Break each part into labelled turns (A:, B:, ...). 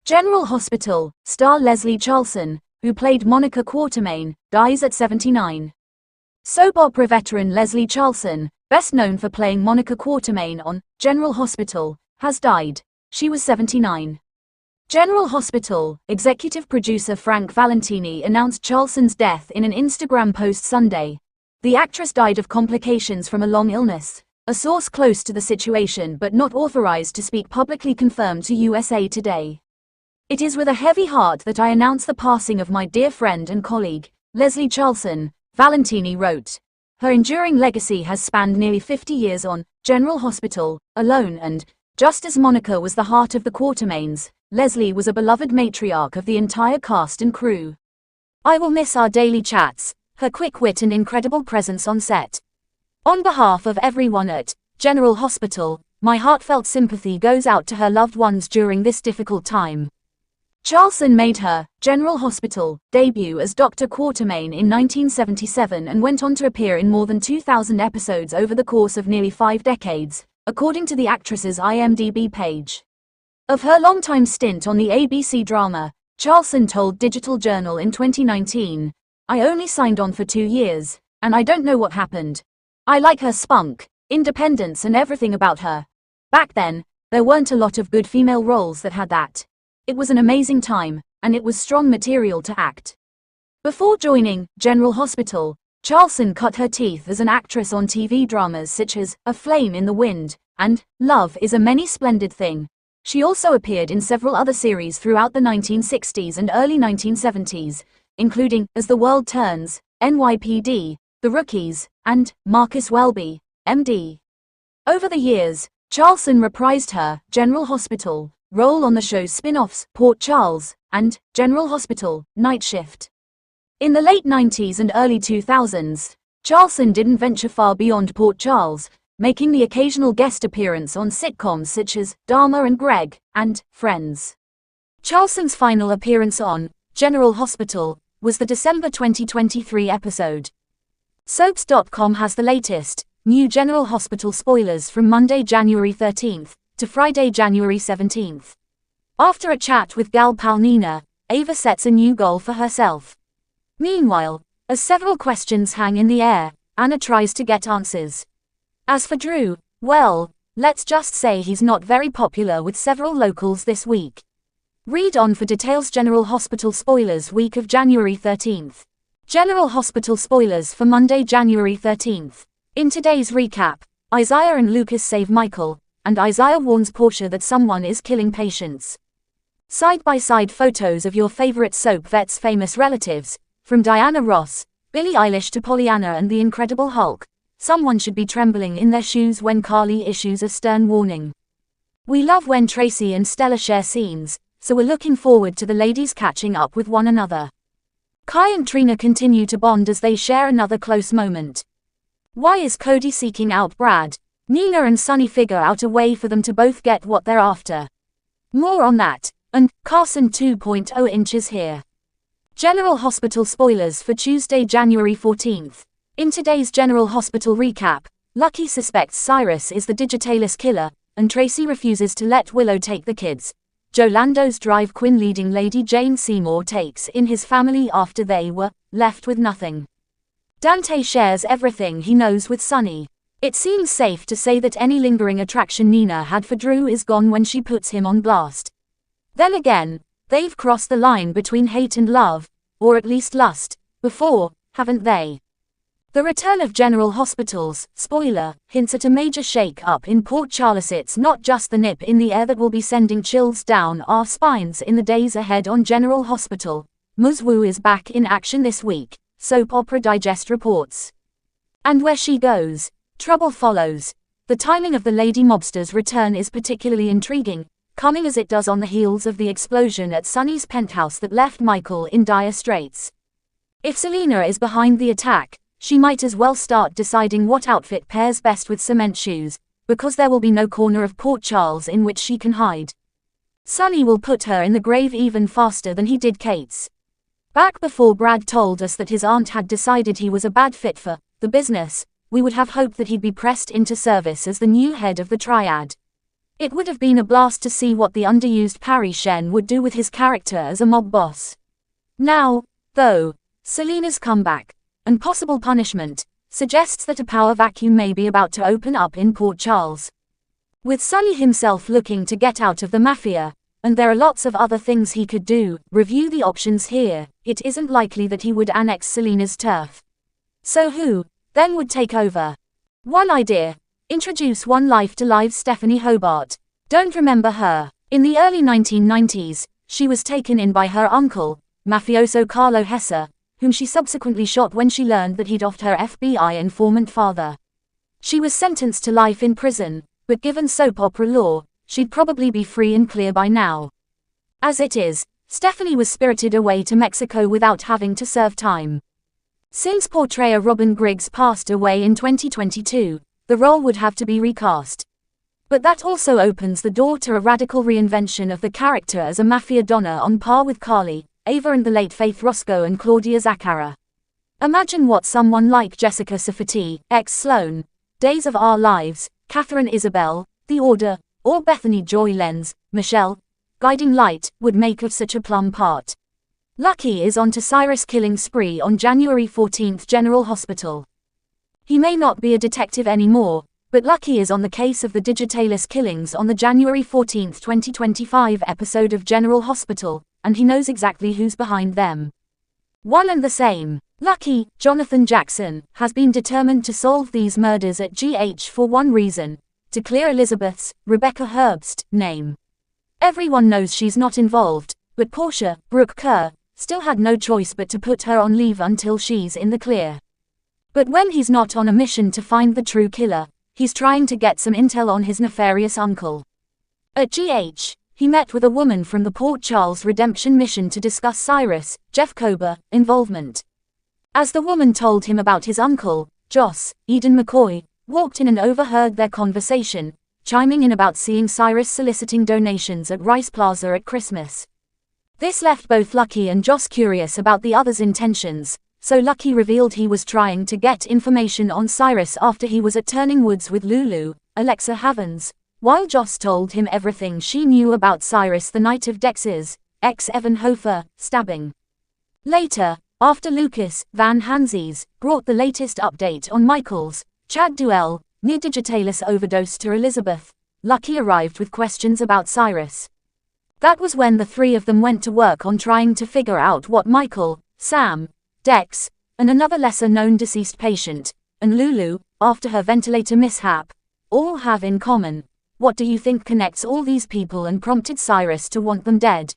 A: General Hospital star Leslie Charleson, who played Monica Quartermaine, dies at 79. Soap opera veteran Leslie Charleson, best known for playing Monica Quartermaine on General Hospital, has died. She was 79. General Hospital executive producer Frank Valentini announced Charleson's death in an Instagram post Sunday. The actress died of complications from a long illness. A source close to the situation but not authorized to speak publicly confirmed to USA Today. "It is with a heavy heart that I announce the passing of my dear friend and colleague, Leslie Charleson," Valentini wrote. Her enduring legacy has spanned nearly 50 years on General Hospital alone, and, just as Monica was the heart of the Quartermaines, Leslie was a beloved matriarch of the entire cast and crew. "I will miss our daily chats, her quick wit and incredible presence on set. On behalf of everyone at General Hospital, my heartfelt sympathy goes out to her loved ones during this difficult time." Charleson made her General Hospital debut as Dr. Quartermaine in 1977 and went on to appear in more than 2,000 episodes over the course of nearly 5 decades, according to the actress's IMDb page. Of her longtime stint on the ABC drama, Charleson told Digital Journal in 2019, "I only signed on for 2 years, and I don't know what happened. I like her spunk, independence and everything about her. Back then, there weren't a lot of good female roles that had that. It was an amazing time, and it was strong material to act." Before joining General Hospital, Charleson cut her teeth as an actress on TV dramas such as A Flame in the Wind and Love is a Many Splendid Thing. She also appeared in several other series throughout the 1960s and early 1970s, including As the World Turns, NYPD, The Rookies, and Marcus Welby, MD. Over the years, Charleson reprised her General Hospital role on the show's spin-offs Port Charles and General Hospital Night Shift. In the late 90s and early 2000s, Charleson didn't venture far beyond Port Charles, making the occasional guest appearance on sitcoms such as Dharma and Greg and Friends. Charleson's final appearance on General Hospital was the December 2023 episode. Soaps.com has the latest new General Hospital spoilers from Monday, January 13th to Friday, January 17th. After a chat with gal pal Nina, Ava sets a new goal for herself. Meanwhile, as several questions hang in the air, Anna tries to get answers. As for Drew, well, let's just say he's not very popular with several locals this week. Read on for details. General Hospital spoilers week of January 13th. General Hospital spoilers for Monday, January 13th. In today's recap, Isaiah and Lucas save Michael, and Isaiah warns Portia that someone is killing patients. Side-by-side photos of your favorite soap vet's famous relatives, from Diana Ross, Billie Eilish to Pollyanna and the Incredible Hulk. Someone should be trembling in their shoes when Carly issues a stern warning. We love when Tracy and Stella share scenes, so we're looking forward to the ladies catching up with one another. Kai and Trina continue to bond as they share another close moment. Why is Cody seeking out Brad? Nina and Sonny figure out a way for them to both get what they're after. More on that, and Carson 2.0 inches here. General Hospital spoilers for Tuesday, January 14th. In today's General Hospital recap, Lucky suspects Cyrus is the Digitalis killer, and Tracy refuses to let Willow take the kids. Joe Lando's drive Quinn leading Lady Jane Seymour takes in his family after they were left with nothing. Dante shares everything he knows with Sonny. It seems safe to say that any lingering attraction Nina had for Drew is gone when she puts him on blast. Then again, they've crossed the line between hate and love, or at least lust, before, haven't they? The return of General Hospital's spoiler hints at a major shake-up in Port Charles. It's not just the nip in the air that will be sending chills down our spines in the days ahead on General Hospital. Ms. Wu is back in action this week, Soap Opera Digest reports. And where she goes, trouble follows. The timing of the lady mobster's return is particularly intriguing, coming as it does on the heels of the explosion at Sonny's penthouse that left Michael in dire straits. If Selena is behind the attack, she might as well start deciding what outfit pairs best with cement shoes, because there will be no corner of Port Charles in which she can hide. Sonny will put her in the grave even faster than he did Kate's. Back before Brad told us that his aunt had decided he was a bad fit for the business, we would have hoped that he'd be pressed into service as the new head of the triad. It would have been a blast to see what the underused Parry Shen would do with his character as a mob boss. Now, though, Selena's comeback, and possible punishment, suggests that a power vacuum may be about to open up in Port Charles. With Sully himself looking to get out of the mafia, and there are lots of other things he could do, review the options here, it isn't likely that he would annex Selena's turf. So who, then, would take over? One idea: introduce One Life to Live's Stephanie Hobart. Don't remember her. In the early 1990s, she was taken in by her uncle, mafioso Carlo Hesse, whom she subsequently shot when she learned that he'd offed her FBI informant father. She was sentenced to life in prison, but given soap opera law, she'd probably be free and clear by now. As it is, Stephanie was spirited away to Mexico without having to serve time. Since portrayer Robin Griggs passed away in 2022, the role would have to be recast. But that also opens the door to a radical reinvention of the character as a mafia donna on par with Carly, Ava and the late Faith Roscoe and Claudia Zaccara. Imagine what someone like Jessica Safati, ex-Sloane, Days of Our Lives, Catherine Isabel, The Order, or Bethany Joy Lenz, Michelle, Guiding Light, would make of such a plum part. Lucky is on to Cyrus' killing spree on January 14th General Hospital. He may not be a detective anymore, but Lucky is on the case of the Digitalis killings on the January 14, 2025 episode of General Hospital, and he knows exactly who's behind them. One and the same. Lucky, Jonathan Jackson, has been determined to solve these murders at GH for one reason: to clear Elizabeth's, Rebecca Herbst, name. Everyone knows she's not involved, but Portia, Brooke Kerr, still had no choice but to put her on leave until she's in the clear. But when he's not on a mission to find the true killer, he's trying to get some intel on his nefarious uncle. At GH, he met with a woman from the Port Charles redemption mission to discuss Cyrus, Jeff Kober, involvement. As the woman told him about his uncle, Joss, Eden McCoy, walked in and overheard their conversation, chiming in about seeing Cyrus soliciting donations at Rice Plaza at Christmas. This left both Lucky and Joss curious about the other's intentions, so Lucky revealed he was trying to get information on Cyrus after he was at Turning Woods with Lulu, Alexa Havens, while Joss told him everything she knew about Cyrus the night of Dex's, ex-Evan Hofer, stabbing. Later, after Lucas Van Hansies brought the latest update on Michael's, Chad Duell, near Digitalis overdose to Elizabeth, Lucky arrived with questions about Cyrus. That was when the three of them went to work on trying to figure out what Michael, Sam, Dex, and another lesser-known deceased patient, and Lulu, after her ventilator mishap, all have in common. What do you think connects all these people and prompted Cyrus to want them dead?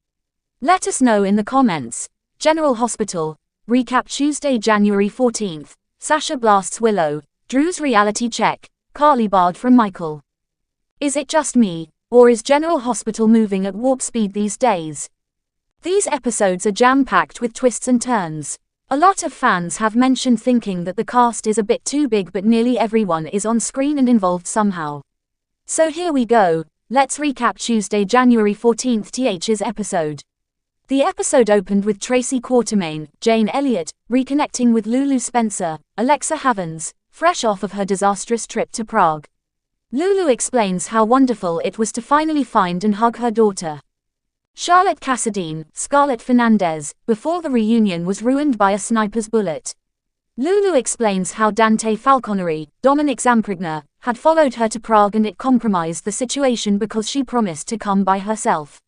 A: Let us know in the comments. General Hospital, recap Tuesday, January 14th, Sasha blasts Willow, Drew's reality check, Carly barred from Michael. Is it just me, or is General Hospital moving at warp speed these days? These episodes are jam-packed with twists and turns. A lot of fans have mentioned thinking that the cast is a bit too big, but nearly everyone is on screen and involved somehow. So here we go, let's recap Tuesday, January 14th TH's episode. The episode opened with Tracy Quartermaine, Jane Elliott, reconnecting with Lulu Spencer, Alexa Havens, fresh off of her disastrous trip to Prague. Lulu explains how wonderful it was to finally find and hug her daughter. Charlotte Cassadine, Scarlett Fernandez, before the reunion was ruined by a sniper's bullet. Lulu explains how Dante Falconeri, Dominic Zamprigna, had followed her to Prague and it compromised the situation because she promised to come by herself.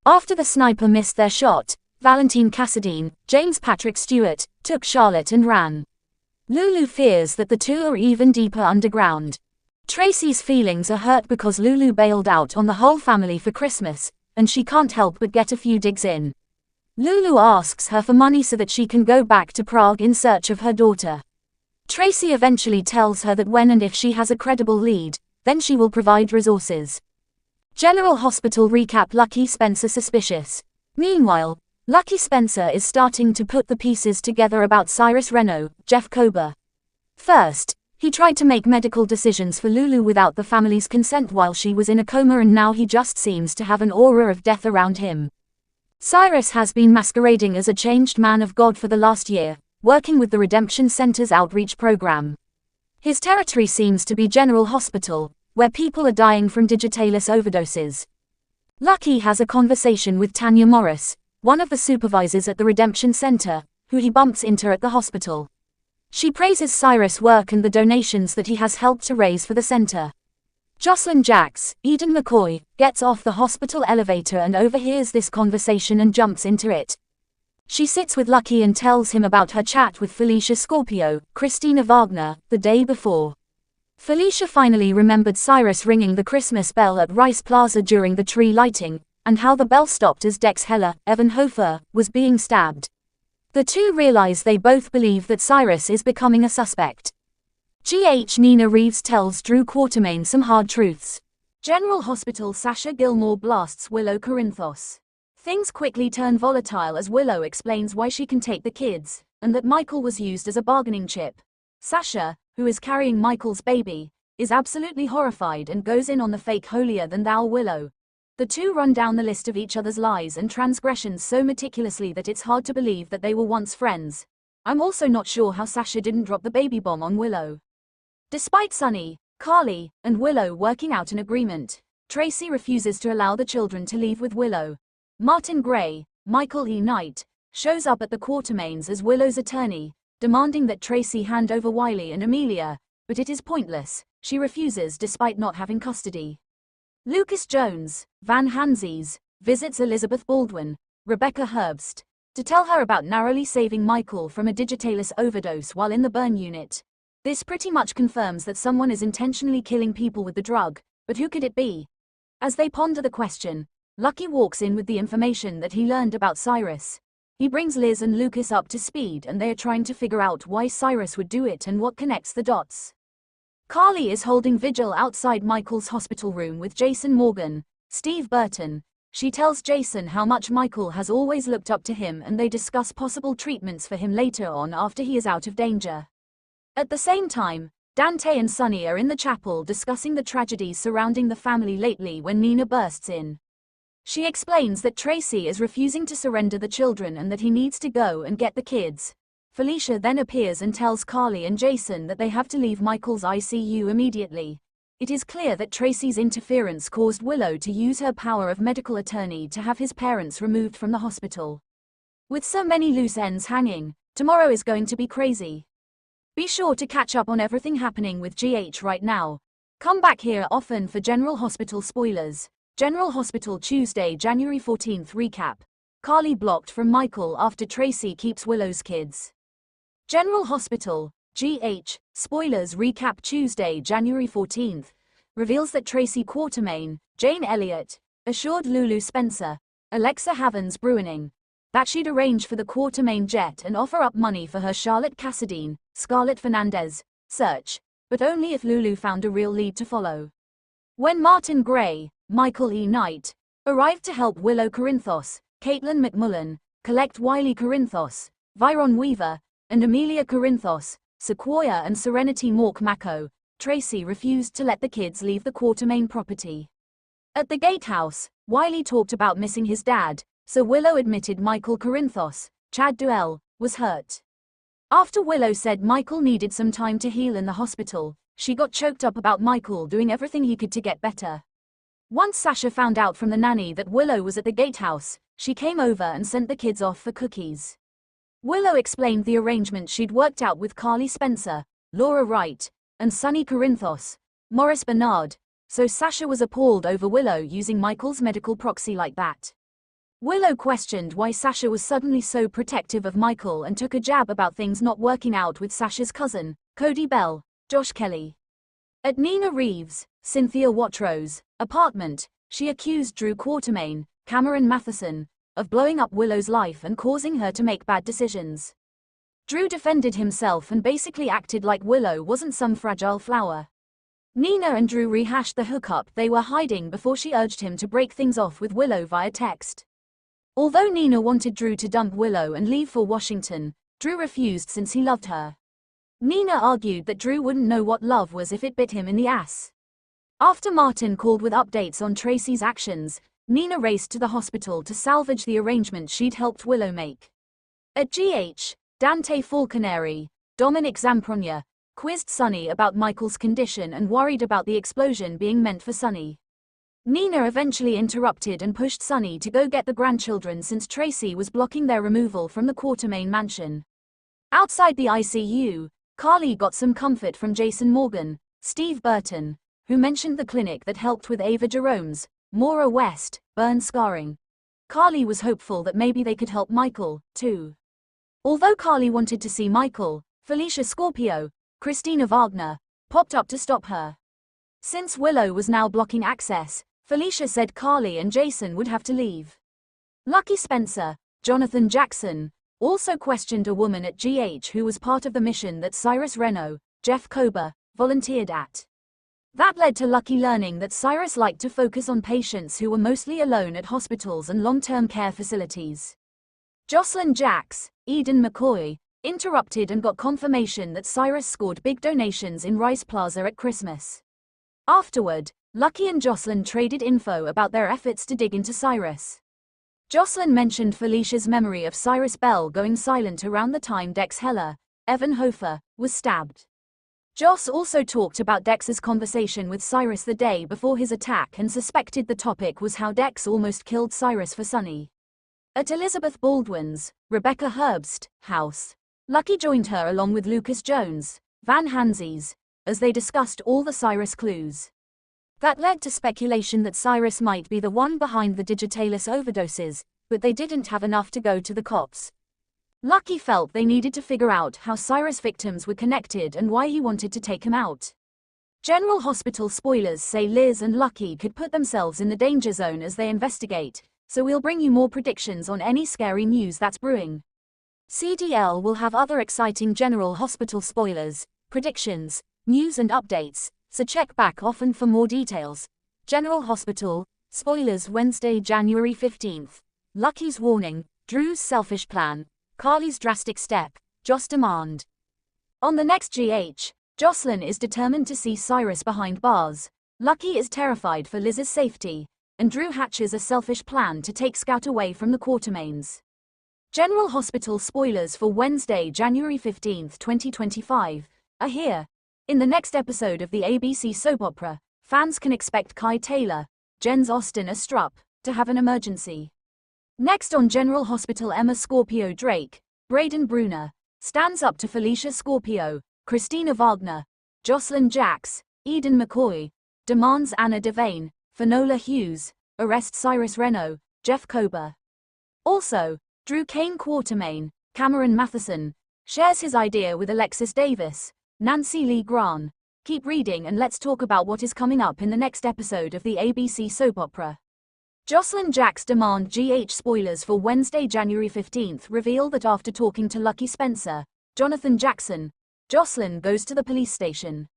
A: After the sniper missed their shot, Valentine Cassadine, James Patrick Stewart, took Charlotte and ran. Lulu fears that the two are even deeper underground. Tracy's feelings are hurt because Lulu bailed out on the whole family for Christmas, and she can't help but get a few digs in. Lulu asks her for money so that she can go back to Prague in search of her daughter. Tracy eventually tells her that when and if she has a credible lead, then she will provide resources. General Hospital recap. Lucky Spencer suspicious. Meanwhile, Lucky Spencer is starting to put the pieces together about Cyrus Renault, Jeff Kober. First, he tried to make medical decisions for Lulu without the family's consent while she was in a coma, and now he just seems to have an aura of death around him. Cyrus has been masquerading as a changed man of God for the last year, working with the Redemption Center's outreach program. His territory seems to be General Hospital, where people are dying from digitalis overdoses. Lucky has a conversation with Tanya Morris, one of the supervisors at the Redemption Center, who he bumps into at the hospital. She praises Cyrus' work and the donations that he has helped to raise for the center. Jocelyn Jacks, Eden McCoy, gets off the hospital elevator and overhears this conversation and jumps into it. She sits with Lucky and tells him about her chat with Felicia Scorpio, Christina Wagner, the day before. Felicia finally remembered Cyrus ringing the Christmas bell at Rice Plaza during the tree lighting, and how the bell stopped as Dex Heller, Evan Hofer, was being stabbed. The two realize they both believe that Cyrus is becoming a suspect. Nina Reeves tells Drew Quartermaine some hard truths. General Hospital Sasha Gilmore blasts Willow Corinthos. Things quickly turn volatile as Willow explains why she can take the kids, and that Michael was used as a bargaining chip. Sasha, who is carrying Michael's baby, is absolutely horrified and goes in on the fake holier-than-thou Willow. The two run down the list of each other's lies and transgressions so meticulously that it's hard to believe that they were once friends. I'm also not sure how Sasha didn't drop the baby bomb on Willow. Despite Sunny, Carly, and Willow working out an agreement, Tracy refuses to allow the children to leave with Willow. Martin Gray, Michael E. Knight, shows up at the Quartermaines as Willow's attorney, demanding that Tracy hand over Wiley and Amelia, but it is pointless. She refuses despite not having custody. Lucas Jones, Van Hansies, visits Elizabeth Baldwin, Rebecca Herbst, to tell her about narrowly saving Michael from a digitalis overdose while in the burn unit. This pretty much confirms that someone is intentionally killing people with the drug, but who could it be? As they ponder the question, Lucky walks in with the information that he learned about Cyrus. He brings Liz and Lucas up to speed and they are trying to figure out why Cyrus would do it and what connects the dots. Carly is holding vigil outside Michael's hospital room with Jason Morgan, Steve Burton. She tells Jason how much Michael has always looked up to him and they discuss possible treatments for him later on after he is out of danger. At the same time, Dante and Sunny are in the chapel discussing the tragedies surrounding the family lately when Nina bursts in. She explains that Tracy is refusing to surrender the children and that he needs to go and get the kids. Felicia then appears and tells Carly and Jason that they have to leave Michael's ICU immediately. It is clear that Tracy's interference caused Willow to use her power of medical attorney to have his parents removed from the hospital. With so many loose ends hanging, tomorrow is going to be crazy. Be sure to catch up on everything happening with GH right now. Come back here often for General Hospital spoilers. General Hospital Tuesday, January 14th recap. Carly blocked from Michael after Tracy keeps Willow's kids. General Hospital, GH, spoilers recap Tuesday, January 14th, reveals that Tracy Quartermaine, Jane Elliott, assured Lulu Spencer, Alexa Havens Bruining, that she'd arrange for the Quartermaine jet and offer up money for her Charlotte Cassadine, Scarlett Fernandez, search, but only if Lulu found a real lead to follow. When Martin Gray, Michael E. Knight, arrived to help Willow Corinthos, Caitlin McMullen, collect Wiley Corinthos, Viron Weaver, and Amelia Corinthos, Sequoia and Serenity Mork Mako, Tracy refused to let the kids leave the Quartermaine property. At the gatehouse, Wiley talked about missing his dad, so Willow admitted Michael Corinthos, Chad Duell, was hurt. After Willow said Michael needed some time to heal in the hospital, she got choked up about Michael doing everything he could to get better. Once Sasha found out from the nanny that Willow was at the gatehouse, she came over and sent the kids off for cookies. Willow explained the arrangement she'd worked out with Carly Spencer, Laura Wright, and Sunny Corinthos, Morris Bernard, so Sasha was appalled over Willow using Michael's medical proxy like that. Willow questioned why Sasha was suddenly so protective of Michael and took a jab about things not working out with Sasha's cousin, Cody Bell, Josh Kelly. At Nina Reeves, Cynthia Watrow's apartment, she accused Drew Quartermaine, Cameron Matheson, of blowing up Willow's life and causing her to make bad decisions. Drew defended himself and basically acted like Willow wasn't some fragile flower. Nina and Drew rehashed the hookup they were hiding before she urged him to break things off with Willow via text. Although Nina wanted Drew to dump Willow and leave for Washington, Drew refused since he loved her. Nina argued that Drew wouldn't know what love was if it bit him in the ass. After Martin called with updates on Tracy's actions, Nina raced to the hospital to salvage the arrangement she'd helped Willow make. At GH, Dante Falconeri, Dominic Zamprogna, quizzed Sunny about Michael's condition and worried about the explosion being meant for Sunny. Nina eventually interrupted and pushed Sunny to go get the grandchildren since Tracy was blocking their removal from the Quartermaine mansion. Outside the ICU, Carly got some comfort from Jason Morgan, Steve Burton, who mentioned the clinic that helped with Ava Jerome's, Maura West, burn scarring. Carly was hopeful that maybe they could help Michael, too. Although Carly wanted to see Michael, Felicia Scorpio, Christina Wagner, popped up to stop her. Since Willow was now blocking access, Felicia said Carly and Jason would have to leave. Lucky Spencer, Jonathan Jackson, also questioned a woman at GH who was part of the mission that Cyrus Reno, Jeff Kober, volunteered at. That led to Lucky learning that Cyrus liked to focus on patients who were mostly alone at hospitals and long-term care facilities. Jocelyn Jacks, Eden McCoy, interrupted and got confirmation that Cyrus scored big donations in Rice Plaza at Christmas. Afterward, Lucky and Jocelyn traded info about their efforts to dig into Cyrus. Jocelyn mentioned Felicia's memory of Cyrus Bell going silent around the time Dex Heller, Evan Hofer, was stabbed. Joss also talked about Dex's conversation with Cyrus the day before his attack and suspected the topic was how Dex almost killed Cyrus for Sunny. At Elizabeth Baldwin's, Rebecca Herbst, house, Lucky joined her along with Lucas Jones, Van Hansies, as they discussed all the Cyrus clues. That led to speculation that Cyrus might be the one behind the digitalis overdoses, but they didn't have enough to go to the cops. Lucky felt they needed to figure out how Cyrus' victims were connected and why he wanted to take him out. General Hospital spoilers say Liz and Lucky could put themselves in the danger zone as they investigate, so we'll bring you more predictions on any scary news that's brewing. CDL will have other exciting General Hospital spoilers, predictions, news and updates, so check back often for more details. General Hospital, spoilers Wednesday, January 15th. Lucky's warning, Drew's selfish plan, Carly's drastic step, Joss demand. On the next GH, Jocelyn is determined to see Cyrus behind bars, Lucky is terrified for Liz's safety, and Drew hatches a selfish plan to take Scout away from the Quartermaines. General Hospital spoilers for Wednesday, January 15th, 2025, are here. In the next episode of the ABC soap opera, fans can expect Kai Taylor, Jens Austen Astrup, to have an emergency. Next on General Hospital, Emma Scorpio Drake, Braden Bruner, stands up to Felicia Scorpio, Christina Wagner, Jocelyn Jacks, Eden McCoy, demands Anna Devane, Finola Hughes, arrest Cyrus Reno, Jeff Kober. Also, Drew Kane Quartermaine, Cameron Matheson, shares his idea with Alexis Davis, Nancy Lee Grahn. Keep reading and let's talk about what is coming up in the next episode of the ABC soap opera. Jocelyn Jacks demand GH spoilers for Wednesday, January 15th reveal that after talking to Lucky Spencer, Jonathan Jackson, Jocelyn goes to the police station.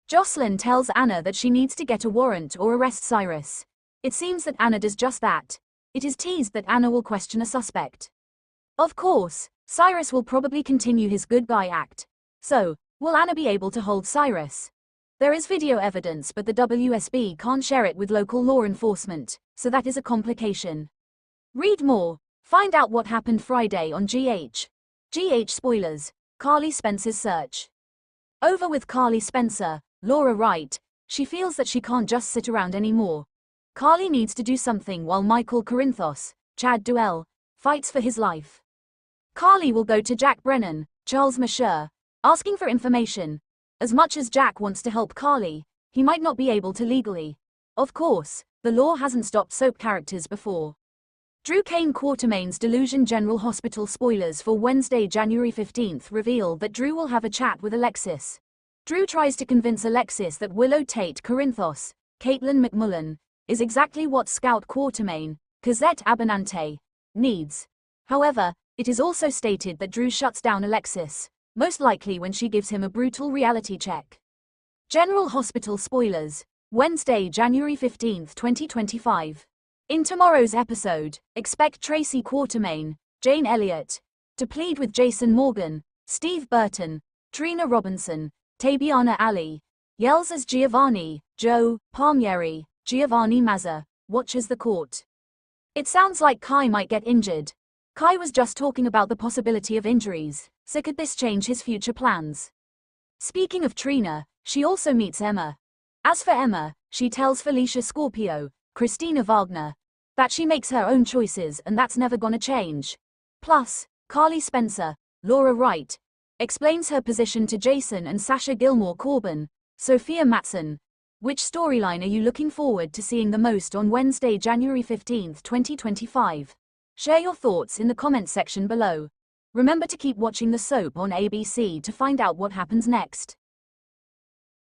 A: Jocelyn tells Anna that she needs to get a warrant or arrest Cyrus. It seems that Anna does just that. It is teased that Anna will question a suspect. Of course, Cyrus will probably continue his good guy act. So, will Anna be able to hold Cyrus? There is video evidence, but the WSB can't share it with local law enforcement, so that is a complication. Read more. Find out what happened Friday on GH. GH spoilers, Carly Spencer's search. Over with Carly Spencer, Laura Wright. She feels that she can't just sit around anymore. Carly needs to do something while Michael Corinthos, Chad Duell, fights for his life. Carly will go to Jack Brennan, Charles Masher, asking for information. As much as Jack wants to help Carly, he might not be able to legally. Of course, the law hasn't stopped soap characters before. Drew Kane Quartermaine's Delusion General Hospital spoilers for Wednesday, January 15th reveal that Drew will have a chat with Alexis. Drew tries to convince Alexis that Willow Tate Corinthos, Caitlin McMullen, is exactly what Scout Quartermaine, Cosette Abinante, needs. However, it is also stated that Drew shuts down Alexis, most likely when she gives him a brutal reality check. General Hospital spoilers, Wednesday, January 15th, 2025. In tomorrow's episode, expect Tracy Quartermaine, Jane Elliott, to plead with Jason Morgan, Steve Burton, Trina Robinson, Tabiana Ali, yells as Giovanni, Joe, Palmieri, Giovanni Mazza, watches the court. It sounds like Kai might get injured. Kai was just talking about the possibility of injuries, so could this change his future plans? Speaking of Trina, she also meets Emma. As for Emma, she tells Felicia Scorpio, Christina Wagner, that she makes her own choices and that's never gonna change. Plus, Carly Spencer, Laura Wright, explains her position to Jason and Sasha Gilmore Corbin, Sophia Matson. Which storyline are you looking forward to seeing the most on Wednesday, January 15, 2025? Share your thoughts in the comments section below. Remember to keep watching the soap on ABC to find out what happens next.